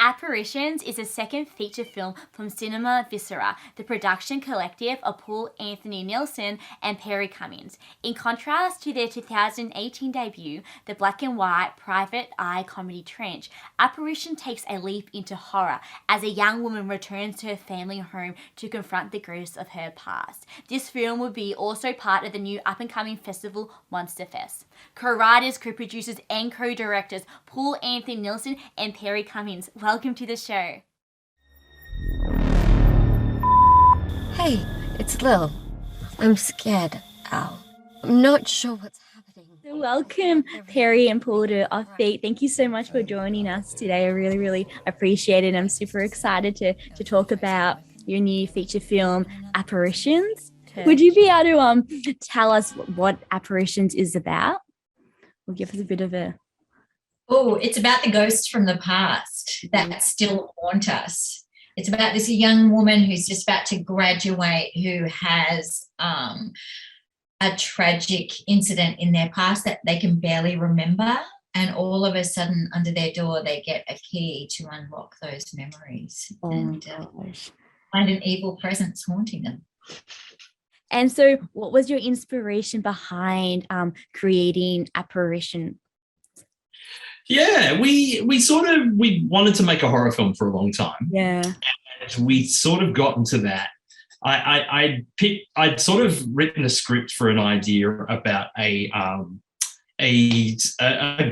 Apparitions is a second feature film from Cinema Viscera, the production collective of Paul Anthony Nilsson and Perri Cummings. In contrast to their 2018 debut, the black and white private eye comedy Trench, Apparition takes a leap into horror as a young woman returns to her family home to confront the ghosts of her past. This film will be also part of the new up-and-coming festival Monsterfest. Co-writers, co-producers and co-directors Paul Anthony Nilsson and Perri Cummings. Welcome to the show. Hey, it's Lil. I'm scared, Al. I'm not sure what's happening. So welcome, Perri and Paul, to Offbeat. Thank you so much for joining us today. I really appreciate it. I'm super excited to talk about your new feature film, Apparitions. Would you be able to tell us what Apparitions is about? Or give us a bit of a... Oh, it's about the ghosts from the past that still haunt us. It's about this young woman who's just about to graduate who has a tragic incident in their past that they can barely remember. And all of a sudden, under their door, they get a key to unlock those memories and find an evil presence haunting them. And so what was your inspiration behind creating Apparition? Yeah, we wanted to make a horror film for a long time. Yeah. And we sort of got into that. I'd sort of written a script for an idea about a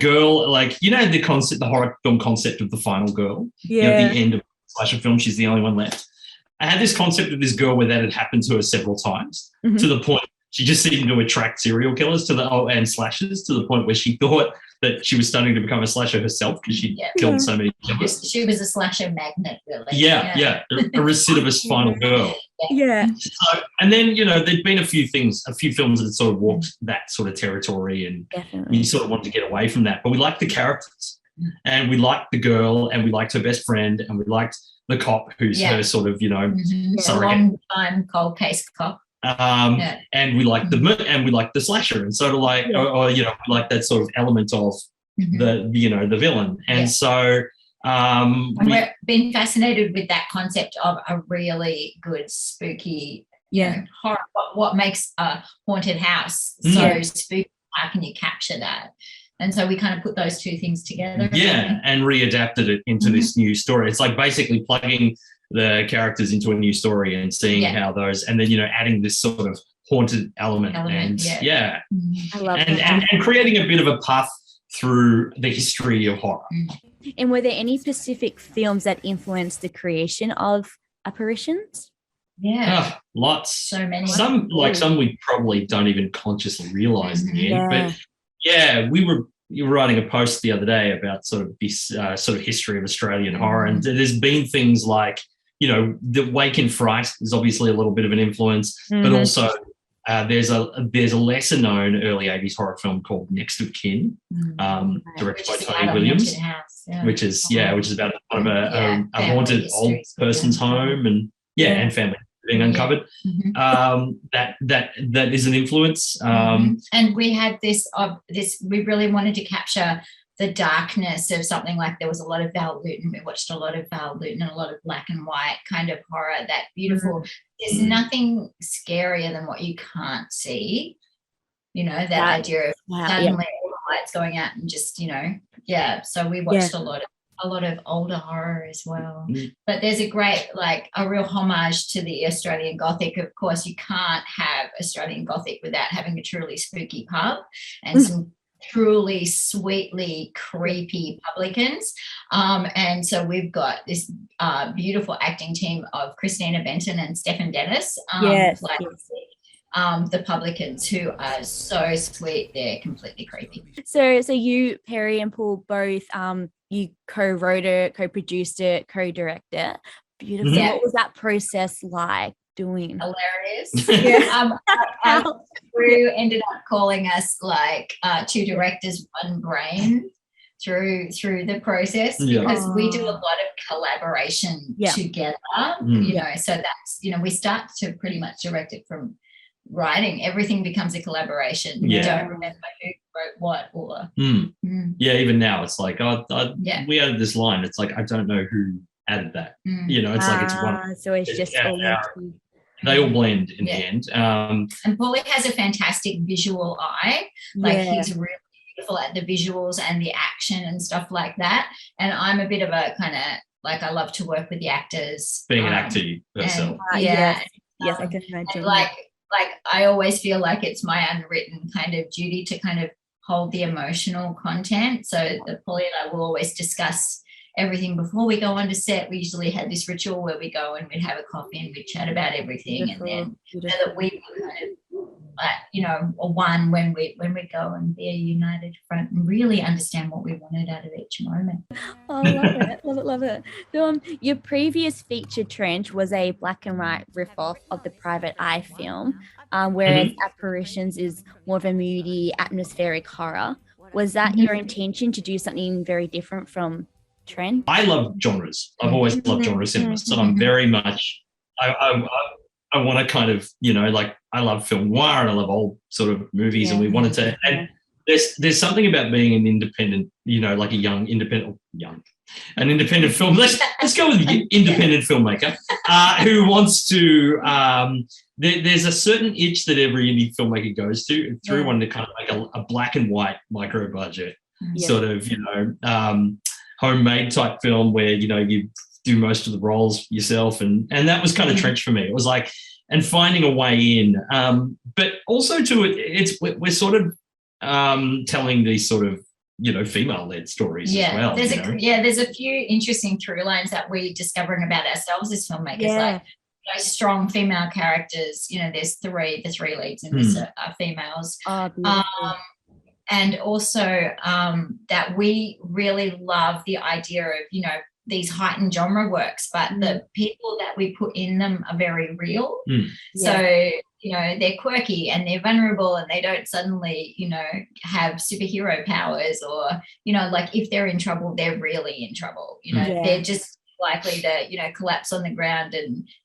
girl, like, you know, the horror film concept of the final girl. Yeah. You know, at the end of the slasher film, she's the only one left. I had this concept of this girl where that had happened to her several times, to the point she just seemed to attract serial killers and slashers, to the point where she thought that she was starting to become a slasher herself because she'd killed so many killers. She was a slasher magnet, really. Yeah. A recidivist final girl. Yeah. So, and then, you know, there'd been a few films that sort of walked that sort of territory, and we sort of wanted to get away from that. But we liked the characters, and we liked the girl, and we liked her best friend, and we liked the cop who's her sort of, you know, surrogate. Long-time cold case cop. And we liked the slasher, and sort of like, or you know, we like that sort of element of the villain. And so and we've been fascinated with that concept of a really good spooky horror. What makes a haunted house so spooky? How can you capture that? And so we kind of put those two things together. Yeah, and readapted it into this new story. It's like basically plugging the characters into a new story and seeing how those, and then, you know, adding this sort of haunted element. And I love that. And creating a bit of a path through the history of horror. And were there any specific films that influenced the creation of Apparitions? Yeah. Lots. So many. Some we probably don't even consciously realise in the end. But yeah, you were writing a post the other day about sort of this sort of history of Australian horror, and there's been things like, you know, The Wake in Fright is obviously a little bit of an influence, but also there's a lesser known early 80s horror film called Next of Kin, directed by Tony Williams, which is about a haunted old person's home and family being uncovered. That is an influence. And we had this we really wanted to capture the darkness of something like, there was a lot of Val Lewton. We watched a lot of Val Lewton and a lot of black and white kind of horror, that beautiful. There's nothing scarier than what you can't see. You know, that idea of suddenly all the lights going out and just, you know, so we watched a lot of older horror as well. But there's a great, like, a real homage to the Australian Gothic. Of course, you can't have Australian Gothic without having a truly spooky pub and some truly sweetly creepy publicans. And so we've got this beautiful acting team of Christina Benton and Stefan Dennis. The publicans, who are so sweet, they're completely creepy. So you, Perri and Paul, both you co-wrote it, co-produced it, co-directed it. Beautiful. What was that process like doing? Hilarious. Our crew ended up calling us like two directors, one brain through the process, because we do a lot of collaboration together. You know, so that's, you know, we start to pretty much direct it from writing. Everything becomes a collaboration. You don't remember wrote what, or yeah, even now it's like Yeah. we added this line. It's like I don't know who added that. You know, it's like it's one. So it's just all they all blend in the Yeah. end. And Paulie has a fantastic visual eye. Like he's really beautiful at the visuals and the action and stuff like that. And I'm a bit of a kind of like, I love to work with the actors. Being an actor yourself. Yes, I can imagine. Like I always feel like it's my unwritten kind of duty to kind of hold the emotional content. So the Paulie and I will always discuss everything before we go on to set. We usually had this ritual where we go and we'd have a coffee and we'd chat about everything. Beautiful. And then so that we were kind of you know, one when we go and be a united front and really understand what we wanted out of each moment. Oh, love it. So, your previous feature Trench was a black and white riff-off of the Private Eye film, whereas Apparitions is more of a moody, atmospheric horror. Was that your intention to do something very different from Trench? I love genres. I've always loved genre cinema. So I'm very much, I want to kind of, you know, like I love film noir and I love old sort of movies, and we wanted to, and there's something about being an independent, you know, like an independent film. Let's go with the independent filmmaker who wants to. There's a certain itch that every indie filmmaker goes through wanting to kind of make a black and white micro budget sort of, you know, homemade type film where, you know, you do most of the roles yourself, and that was kind of Trench for me. It was like, and finding a way in, but also we're sort of telling these sort of, you know, female-led stories as well. There's a few interesting through lines that we discovering about ourselves as filmmakers, like, you know, strong female characters. You know, there's the three leads in this are females. And also that we really love the idea of, you know, these heightened genre works, but the people that we put in them are very real. So, you know, they're quirky and they're vulnerable and they don't suddenly, you know, have superhero powers, or, you know, like if they're in trouble, they're really in trouble. You know, they're just likely to, you know, collapse on the ground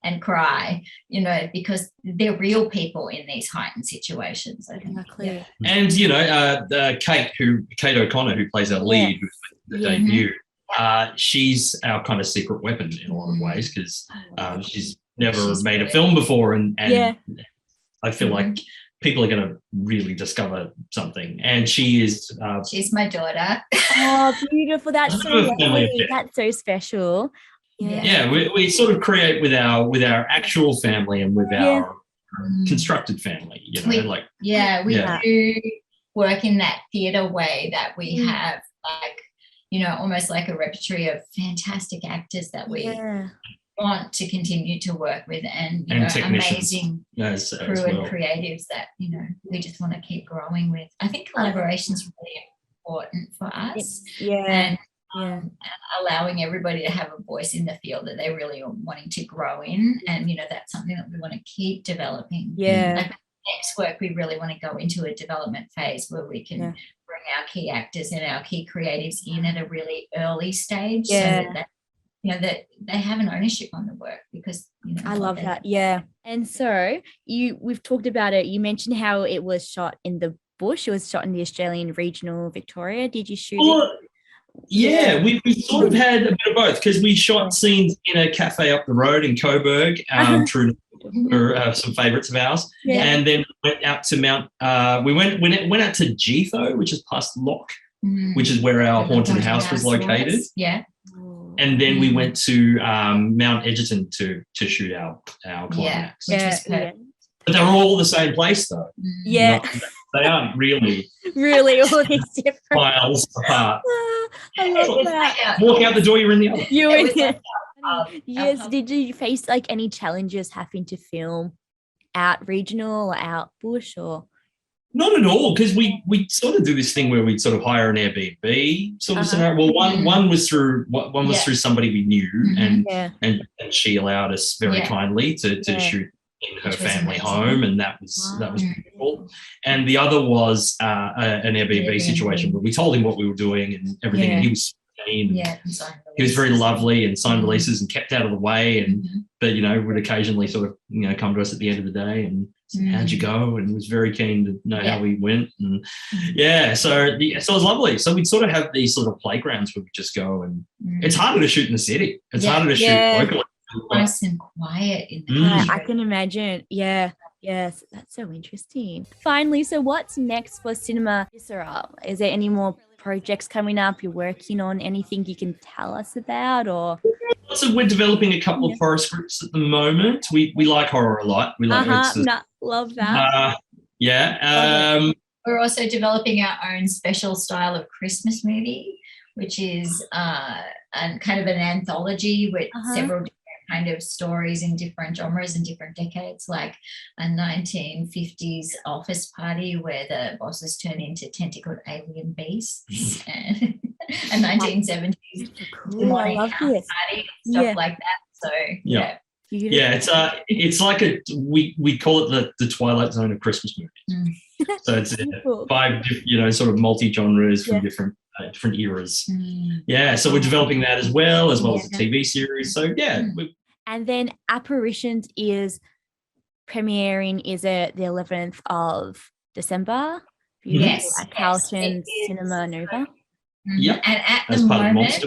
and cry, you know, because they're real people in these heightened situations. I think. Exactly. And, you know, Kate O'Connor, who plays our lead, who's the debut, she's our kind of secret weapon in a lot of ways, because she's never made a film before, and I feel like people are going to really discover something. And she is she's my daughter. Oh, beautiful. That's so lovely. That's so special. We sort of create with our actual family and with our constructed family, you know, we do work in that theatre way, that we have, like, you know, almost like a repertory of fantastic actors that we want to continue to work with, and, you know, amazing crew and creatives that, you know, we just want to keep growing with. I think collaboration is really important for us. And allowing everybody to have a voice in the field that they really are wanting to grow in, and, you know, that's something that we want to keep developing. Like next work, we really want to go into a development phase where we can bring our key actors and our key creatives in at a really early stage, so that you know, that they have an ownership on the work, because, you know, I love that. And so we've talked about it. You mentioned how it was shot in the bush. It was shot in the Australian regional Victoria. Did you shoot it? Yeah, we sort of had a bit of both, because we shot scenes in a cafe up the road in Coburg, through some favourites of ours, and then went out to we went out to Githo, which is past Lock, which is where our haunted house was located. And then we went to Mount Egerton to shoot our climax. Which was perfect. But they're all the same place, though. They aren't really all these different miles apart. I love that. Walk out the door, you're in the other. Yes. Did you face like any challenges having to film out regional or out bush, or? Not at all, because we sort of do this thing where we sort of hire an Airbnb sort of scenario. Well, one was through through somebody we knew, and she allowed us very kindly to shoot in her family home, and that was beautiful. And the other was an Airbnb situation where we told him what we were doing and everything, and he was keen. He was very lovely and signed releases and kept out of the way, and but would occasionally sort of come to us at the end of the day and say, how'd you go? And was very keen to know how we went. And so it was lovely. So we'd sort of have these sort of playgrounds where we just go, and it's harder to shoot in the city. It's harder to shoot locally. Nice and quiet in the I can imagine. Yeah. Yes, that's so interesting. Finally, so what's next for Cinema Viscera? Is there any more projects coming up you're working on? Anything you can tell us about? Or so we're developing a couple of horror scripts at the moment. We like horror a lot. We like love that. We're also developing our own special style of Christmas movie, which is kind of an anthology with several different kind of stories in different genres and different decades, like a 1950s office party where the bosses turn into tentacled alien beasts, and a 1970s demonic house party, stuff like that. So it's like we call it the Twilight Zone of Christmas movies. So it's 5 sort of multi-genres from different eras. So we're developing that as well as a TV series. So and then Apparitions is premiering the 11th of December. At Carlton Cinema Nova. And at the moment,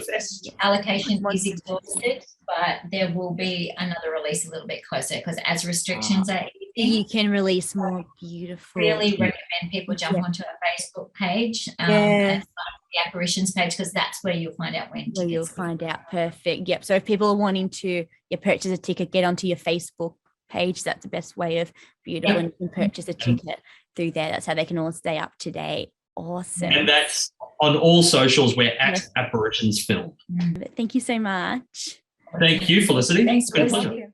allocation is exhausted, but there will be another release a little bit closer, because as restrictions are easing, you can release more beautiful. Really recommend people jump onto our Facebook page and the Apparitions page, because that's where you'll find out when. You'll find out. Perfect. Yep. So if people are wanting to purchase a ticket, get onto your Facebook page. That's the best way of beautiful, and you can purchase a ticket through there. That's how they can all stay up to date. Awesome. And that's on all socials. We're at Apparitions Film. Thank you so much. Thank you for listening. Thanks, it's been a pleasure.